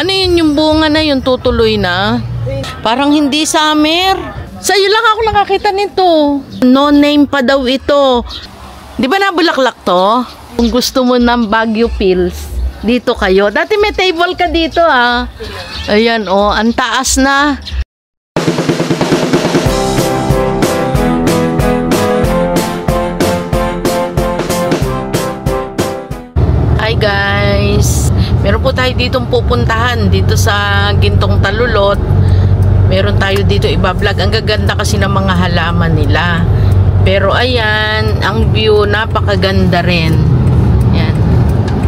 Ano yun yung bunga na yun? Tutuloy na? Parang hindi summer. Sa'yo lang ako nakakita nito. No name pa daw ito. Di ba nabulaklak to? Kung gusto mo ng Baguio Pills, dito kayo. Dati may table ka dito ah. Ayan oh, ang taas na. Hi guys. Meron po tayo ditong pupuntahan dito sa Gintong Talulot. Meron tayo dito ibablog. Ang gaganda kasi ng mga halaman nila. Pero ayan, ang view napakaganda rin. Ayan.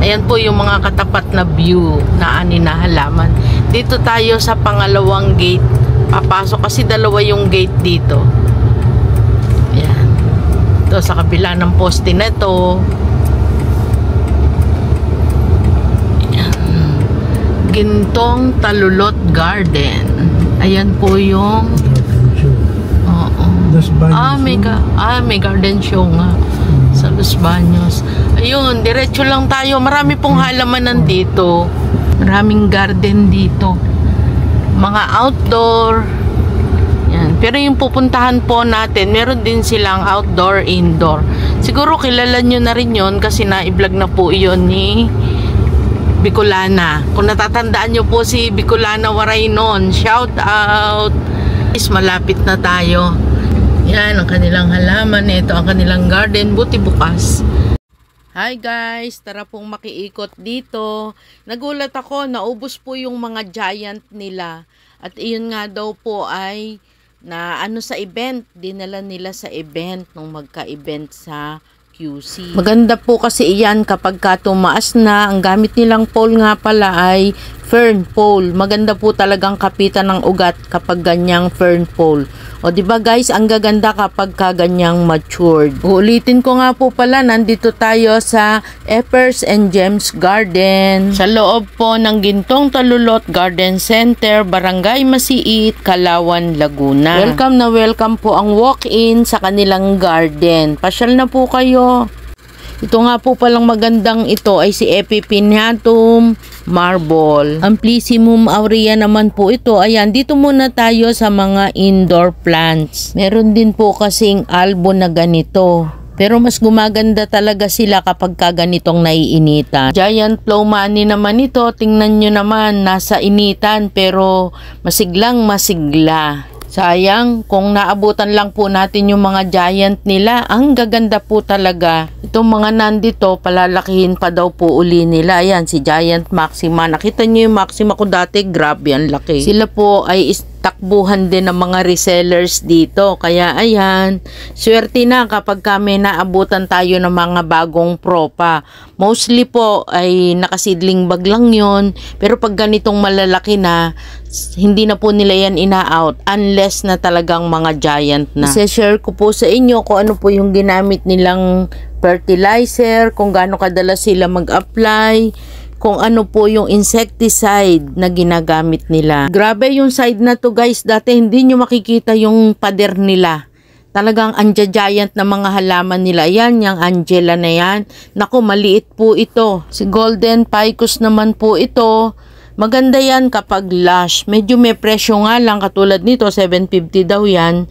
Ayan po yung mga katapat na view na ani na halaman. Dito tayo sa pangalawang gate. Papasok kasi dalawa yung gate dito. Ayan. Ito sa kabila ng poste na ito. Ayan. Gintong Talulot Garden. Ayan po yung may garden show nga sa Los Baños. Ayun, diretso lang tayo. Marami pong halamanan dito. Maraming garden dito. Mga outdoor. Yan. Pero yung pupuntahan po natin, meron din silang outdoor, indoor. Siguro kilala nyo na rin yun kasi na-vlog na po yun ni Bicolana. Kung natatandaan nyo po si Bicolana Waraynon, shout out! Malapit na tayo. Yan ang kanilang halaman. Ito ang kanilang garden. Buti bukas. Hi guys, tara pong makiikot dito. Nagulat ako, naubos po yung mga giant nila. At iyon nga daw po ay na ano sa event. Dinala nila sa event nung magka-event sa QC. Maganda po kasi iyan kapag ka tumaas na. Ang gamit nilang pole nga pala ay fern pole. Maganda po talagang kapitan ng ugat kapag ganyang fern pole. O diba guys, ang gaganda kapag ka ganyang matured. Uulitin ko nga po pala, nandito tayo sa Peppers and Gems Garden. Sa loob po ng Gintong Talulot Garden Center, Barangay Masiit, Calauan, Laguna. Welcome na welcome po ang walk-in sa kanilang garden. Pasyal na po kayo. Ito nga po palang magandang ito ay si Epipinatum Marble. Amplissimum aurea naman po ito. Ayan, dito muna tayo sa mga indoor plants. Meron din po kasing albo na ganito. Pero mas gumaganda talaga sila kapag kaganitong naiinitan. Giant Plowmani naman ito. Tingnan nyo naman, nasa initan pero masiglang masigla. Sayang, kung naabutan lang po natin yung mga giant nila, ang gaganda po talaga. Itong mga nandito, palalakihin pa daw po uli nila. Ayan, si Giant Maxima. Nakita nyo yung Maxima ko dati, grabe, ang laki. Sila po ay takbuhan din ng mga resellers dito. Kaya ayan, swerte na kapag kami naabutan tayo ng mga bagong propa. Mostly po ay nakasidling bag lang yun. Pero pag ganitong malalaki na, hindi na po nila yan ina-out unless na talagang mga giant na. I-share ko po sa inyo kung ano po yung ginamit nilang fertilizer, kung gaano kadalas sila mag-apply, kung ano po yung insecticide na ginagamit nila. Grabe yung side na to guys, dati hindi nyo makikita yung pader nila. Talagang anja-giant na mga halaman nila. Yan, yung Angela na yan. Naku, maliit po ito. Si Golden Ficus naman po ito. Maganda yan kapag lush. Medyo may presyo nga lang, katulad nito, 750 daw yan.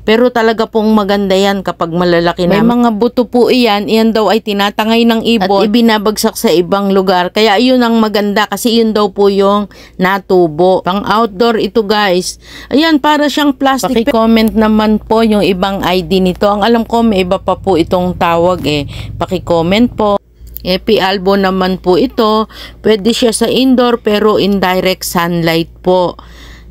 Pero talaga pong maganda yan kapag malalaki na. May mga buto po iyan daw ay tinatangay ng ibon at ibinabagsak sa ibang lugar. Kaya yun ang maganda kasi yun daw po yung natubo. Pang outdoor ito guys. Ayan, para siyang plastic. Paki-comment naman po yung ibang ID nito. Ang alam ko may iba pa po itong tawag eh. Paki-comment po. Epi albo naman po ito. Pwede siya sa indoor pero indirect sunlight po.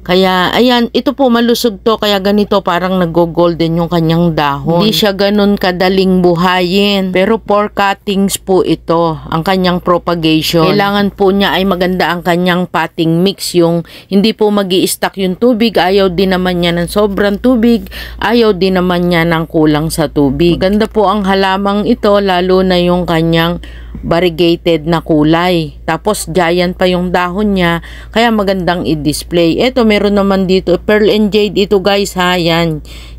Kaya, ayan, ito po malusog to, kaya ganito parang nag-golden yung kanyang dahon. Hindi siya ganun kadaling buhayin. Pero 4 cuttings po ito, ang kanyang propagation. Kailangan po niya ay maganda ang kanyang potting mix, yung hindi po magi-stack yung tubig, ayaw din naman niya ng sobrang tubig, ayaw din naman niya ng kulang sa tubig. Maganda po ang halamang ito, lalo na yung kanyang variegated na kulay. Tapos giant pa yung dahon niya, kaya magandang i-display. Ito meron naman dito Pearl and Jade ito guys ha, yan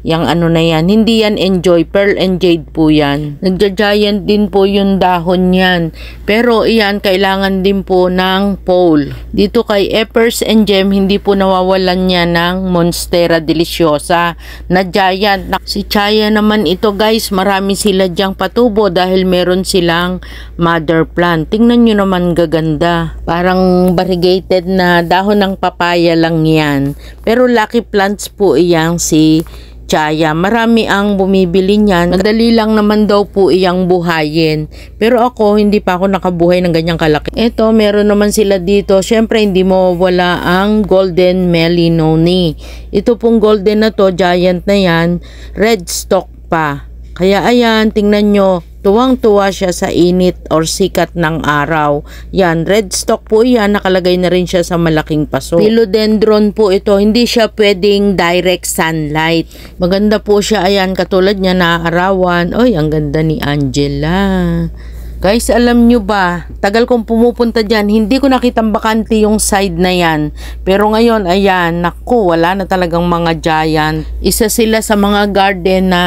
Yang ano na yan, hindi yan enjoy, pearl and jade po yan. Nagja-giant din po yung dahon yan. Pero iyan, kailangan din po ng pole. Dito kay Epers and Gem, hindi po nawawalan niya ng Monstera Deliciosa na giant. Si Chaya naman ito guys, marami sila dyang patubo dahil meron silang mother plant. Tingnan nyo naman gaganda. Parang variegated na dahon ng papaya lang yan. Pero lucky plants po iyang si Chaya. Marami ang bumibili niyan. Madali lang naman daw po iyang buhayin. Pero ako, hindi pa ako nakabuhay ng ganyang kalaki. Ito, meron naman sila dito. Siyempre, hindi mo wala ang golden melinoni. Ito pong golden na to, giant na yan, red stalk pa. Kaya ayan, tingnan nyo, tuwang-tuwa siya sa init or sikat ng araw. Yan, red stalk po yan, nakalagay na rin siya sa malaking paso. Philodendron po ito, hindi siya pwedeng direct sunlight. Maganda po siya, ayan, katulad niya na arawan. Oy, ang ganda ni Angela. Guys, alam nyo ba, tagal kong pumupunta dyan, hindi ko nakitang bakante yung side na yan. Pero ngayon, ayan, naku, wala na talagang mga giant. Isa sila sa mga garden na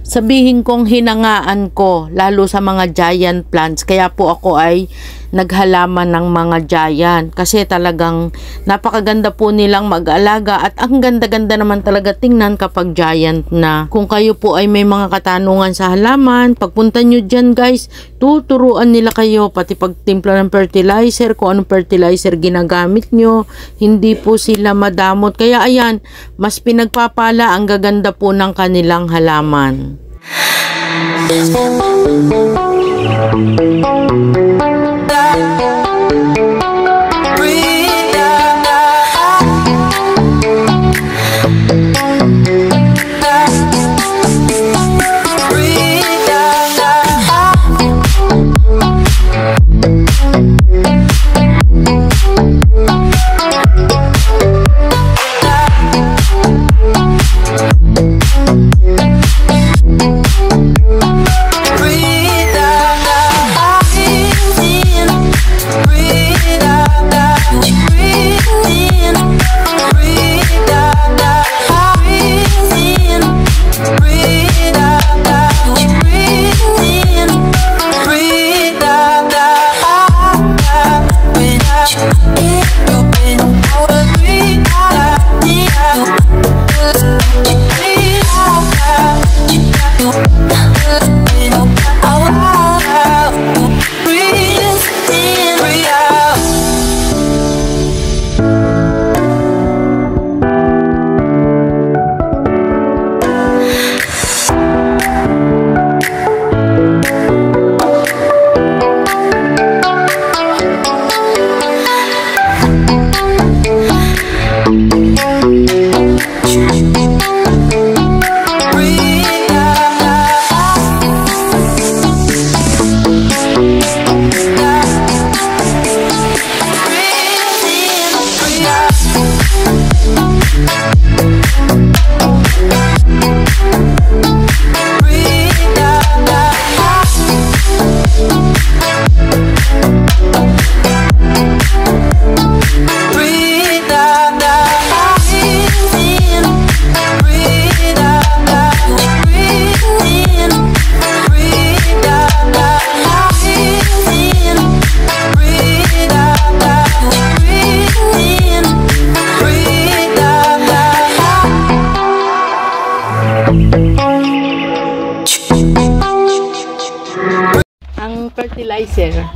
sabihin kong hinangaan ko, lalo sa mga giant plants. Kaya po ako ay naghalaman ng mga giant. Kasi talagang napakaganda po nilang mag-alaga at ang ganda-ganda naman talaga tingnan kapag giant na. Kung kayo po ay may mga katanungan sa halaman, pagpunta nyo dyan guys, tuturuan nila kayo pati pagtimpla ng fertilizer, kung anong fertilizer ginagamit nyo, hindi po sila madamot. Kaya ayan, mas pinagpapala ang gaganda po ng kanilang halaman. Fertilizer.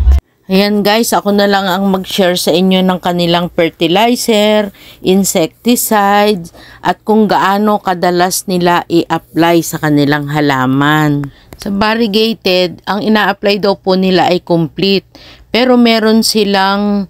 Ayan guys, ako na lang ang mag-share sa inyo ng kanilang fertilizer, insecticides, at kung gaano kadalas nila i-apply sa kanilang halaman. Sa variegated, ang ina-apply daw po nila ay complete. Pero meron silang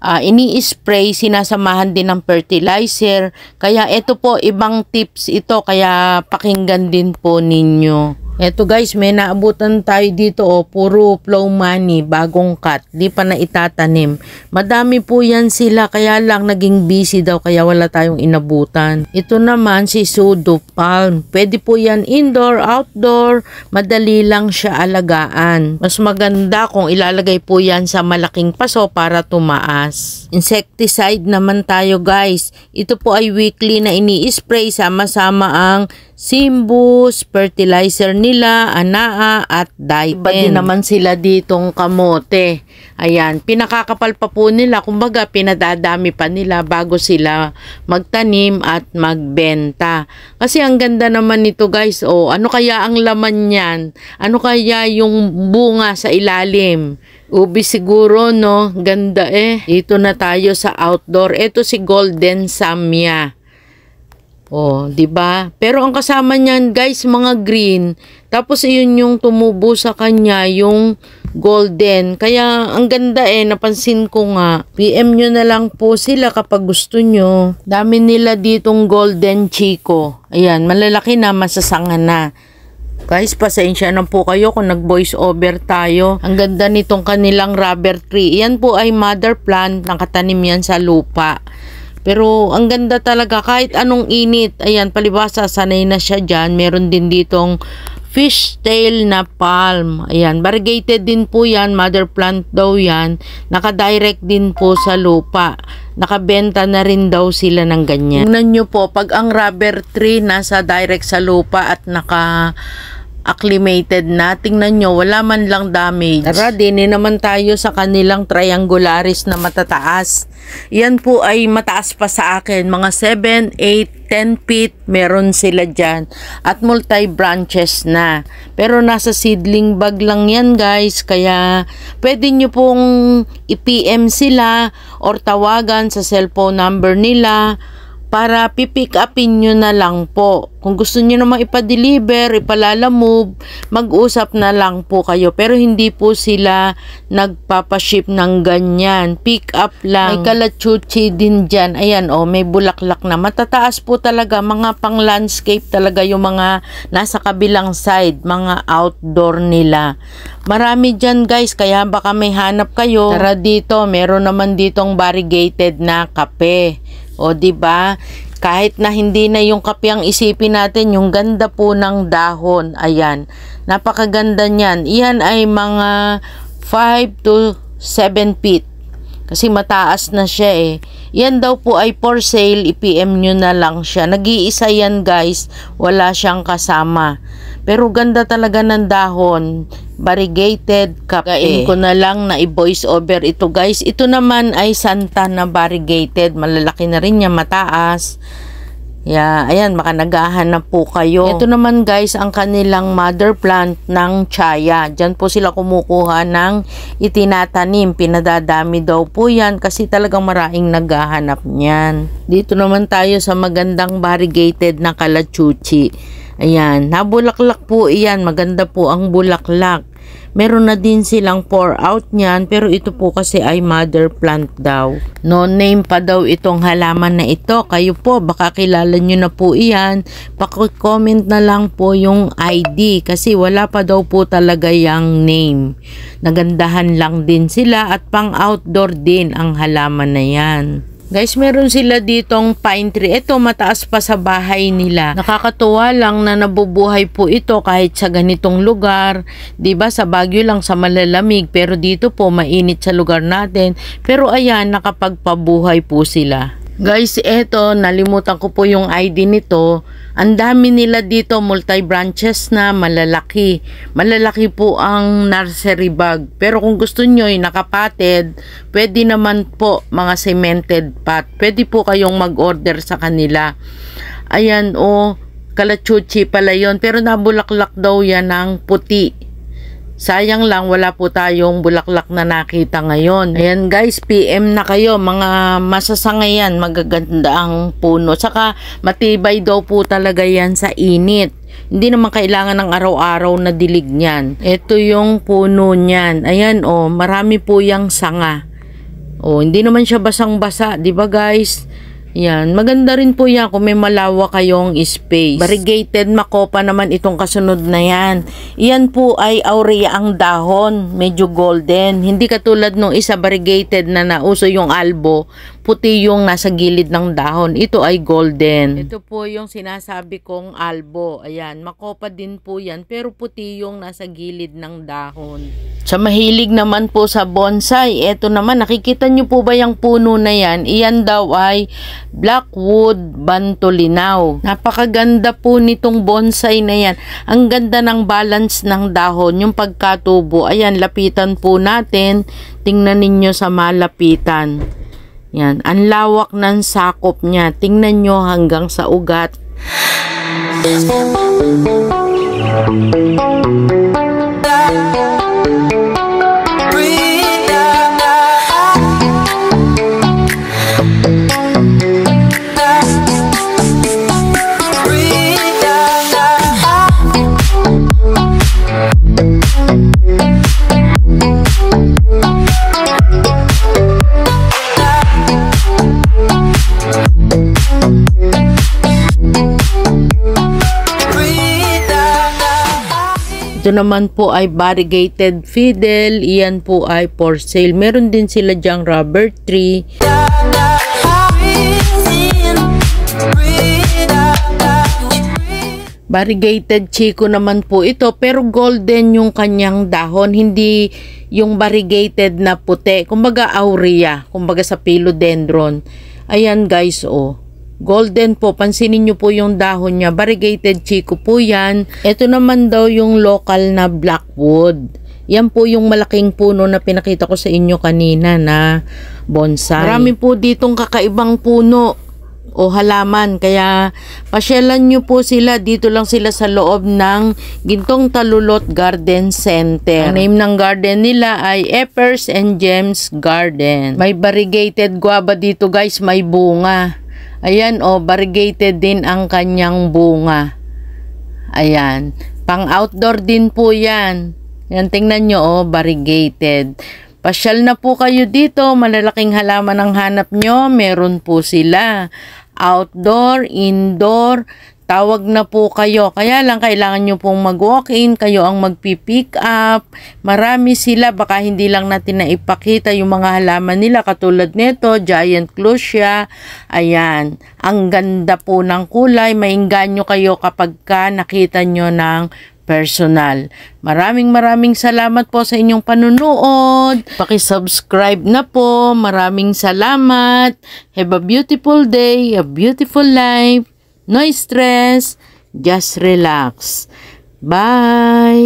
ini-spray, sinasamahan din ng fertilizer. Kaya ito po, ibang tips ito, kaya pakinggan din po ninyo. Eto guys, may naabutan tayo dito puro flow money, bagong cut, di pa na itatanim. Madami po yan sila, kaya lang naging busy daw, kaya wala tayong inabutan. Ito naman si Pseudo Palm. Pwede po yan indoor, outdoor, madali lang siya alagaan. Mas maganda kung ilalagay po yan sa malaking paso para tumaas. Insecticide naman tayo guys. Ito po ay weekly na ini-spray, sama-sama ang Simbus, fertilizer nila, anaa, at Dipen. Iba din naman sila ditong kamote. Ayan, pinakakapal pa po nila. Kumbaga, pinadadami pa nila bago sila magtanim at magbenta. Kasi ang ganda naman nito guys. O, ano kaya ang laman niyan? Ano kaya yung bunga sa ilalim? Ubi siguro, no? Ganda eh. Dito na tayo sa outdoor. Ito si Golden Samya. Oh, 'di ba? Pero ang kasama niyan, guys, mga green. Tapos iyon yung tumubo sa kanya, yung golden. Kaya ang ganda eh, napansin ko nga. PM nyo na lang po sila kapag gusto nyo. Dami nila ditong golden chico. Ayan, malalaki na, masasanga na. Guys, pasensya na po kayo kung nag-voice over tayo. Ang ganda nitong kanilang rubber tree. Yan po ay mother plant, nakatanim yan sa lupa. Pero ang ganda talaga kahit anong init. Ayan, palibasa sanay na siya dyan. Meron din ditong fishtail na palm. Ayan, variegated din po yan. Mother plant daw yan. Naka-direct din po sa lupa. Nakabenta na rin daw sila ng ganyan. Tingnan nyo po, pag ang rubber tree nasa direct sa lupa at acclimated na, tingnan nyo, wala man lang damage. Tara, din naman tayo sa kanilang triangularis na matataas. Yan po ay mataas pa sa akin. Mga 7, 8, 10 feet meron sila dyan. At multi-branches na. Pero nasa seedling bag lang yan guys. Kaya pwede nyo pong i-PM sila or tawagan sa cellphone number nila para pipick upin nyo na lang po. Kung gusto nyo naman ipa-deliver, ipalalamove, mag-usap na lang po kayo. Pero hindi po sila nagpapaship ng ganyan. Pick up lang. May kalachuchi din dyan. Ayan, oh, may bulaklak na. Matataas po talaga. Mga pang landscape talaga yung mga nasa kabilang side. Mga outdoor nila. Marami dyan guys. Kaya baka may hanap kayo. Tara dito. Meron naman ditong variegated na kape. O, diba? Kahit na hindi na yung kape ang isipin natin, yung ganda po ng dahon. Ayan. Napakaganda niyan. Iyan ay mga 5 to 7 feet. Kasi mataas na siya eh. Yan daw po ay for sale. I-PM nyo na lang siya. Nag-iisa yan guys. Wala siyang kasama. Pero ganda talaga ng dahon. Variegated kape. Kain ko na lang na i-voice over ito guys. Ito naman ay Santa na variegated. Malalaki na rin niya, mataas. Yeah, ayan, baka naghahanap po kayo. Ito naman guys, ang kanilang mother plant ng chaya. Diyan po sila kumukuha ng itinatanim. Pinadadami daw po yan kasi talagang maraming naghahanap niyan. Dito naman tayo sa magandang variegated na kalachuchi. Ayan, nabulaklak po iyan. Maganda po ang bulaklak. Meron na din silang pour out niyan, pero ito po kasi ay mother plant daw. No name pa daw itong halaman na ito. Kayo po, baka kilala nyo na po iyan. Paki-comment na lang po yung ID kasi wala pa daw po talaga yung name. Nagandahan lang din sila at pang outdoor din ang halaman na yan. Guys, meron sila ditong pine tree. Ito, mataas pa sa bahay nila. Nakakatuwa lang na nabubuhay po ito kahit sa ganitong lugar. Diba, sa Baguio lang sa malalamig. Pero dito po, mainit sa lugar natin. Pero ayan, nakapagpabuhay po sila. Guys, eto, nalimutan ko po yung ID nito. Ang dami nila dito, multi-branches na, malalaki. Malalaki po ang nursery bag. Pero kung gusto nyo yung nakapatid, pwede naman po mga cemented pot. Pwede po kayong mag-order sa kanila. Ayan, oh, kalachuchi pala yun. Pero nabulaklak daw yan ng puti. Sayang lang, wala po tayong bulaklak na nakita ngayon. Ayan guys, PM na kayo. Mga masasanga yan, magaganda ang puno. Saka matibay daw po talaga yan sa init. Hindi naman kailangan ng araw-araw na dilig niyan. Ito yung puno niyan. Ayan oh, marami po yung sanga. Oh, hindi naman siya basang-basa, 'di ba guys? Yan, maganda rin po yan kung may malawak kayong space. Variegated makopa naman itong kasunod na yan. Iyan po ay aurea ang dahon, medyo golden. Hindi katulad nung isa variegated na nauso yung albo. puti yung nasa gilid ng dahon. Ito ay golden. Ito po yung sinasabi kong albo. Ayan, makopa din po yan, pero puti yung nasa gilid ng dahon. Sa mahilig naman po sa bonsai, ito naman, nakikita nyo po ba yung puno na yan? Iyan daw ay Blackwood Bantolinaw. Napakaganda po nitong bonsai na yan. Ang ganda ng balance ng dahon, yung pagkatubo. Ayan, lapitan po natin. Tingnan ninyo sa malapitan. Yan, ang lawak ng sakop niya. Tingnan nyo hanggang sa ugat. Ito naman po ay variegated fiddle. Iyan po ay for sale. Meron din sila dyang rubber tree. Variegated chico naman po ito, pero golden yung kanyang dahon, hindi yung variegated na puti. Kumbaga aurea, kumbaga sa philodendron. Ayan guys, oh. Golden po, pansinin nyo po yung dahon niya. Variegated chico po yan. Ito naman daw yung local na blackwood. Yan po yung malaking puno na pinakita ko sa inyo kanina na bonsai. Marami po ditong kakaibang puno o halaman. Kaya pasyalan nyo po sila. Dito lang sila sa loob ng Gintong Talulot Garden Center. Ang name ng garden nila ay Eppers and Gems Garden. May variegated guava dito guys. May bunga. Ayan, oh, variegated din ang kanyang bunga. Ayan. Pang outdoor din po yan. Yan, tingnan nyo, oh, variegated. Pasyal na po kayo dito. Malalaking halaman ang hanap nyo. Meron po sila. Outdoor, indoor. Tawag na po kayo. Kaya lang kailangan nyo pong mag-walk-in. Kayo ang magpipick up. Marami sila. Baka hindi lang natin na ipakita yung mga halaman nila. Katulad nito, giant clusia. Ayan. Ang ganda po ng kulay. Maingganyo kayo kapag ka nakita nyo ng personal. Maraming salamat po sa inyong panunood. Paki-subscribe na po. Maraming salamat. Have a beautiful day. A beautiful life. No stress, just relax. Bye!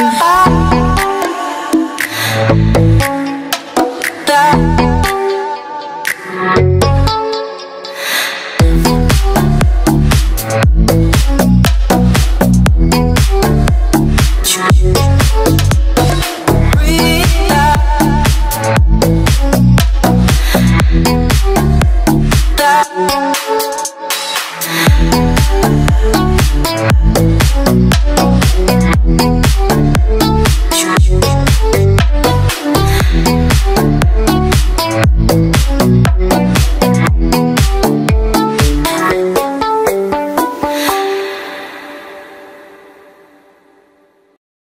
Breathe.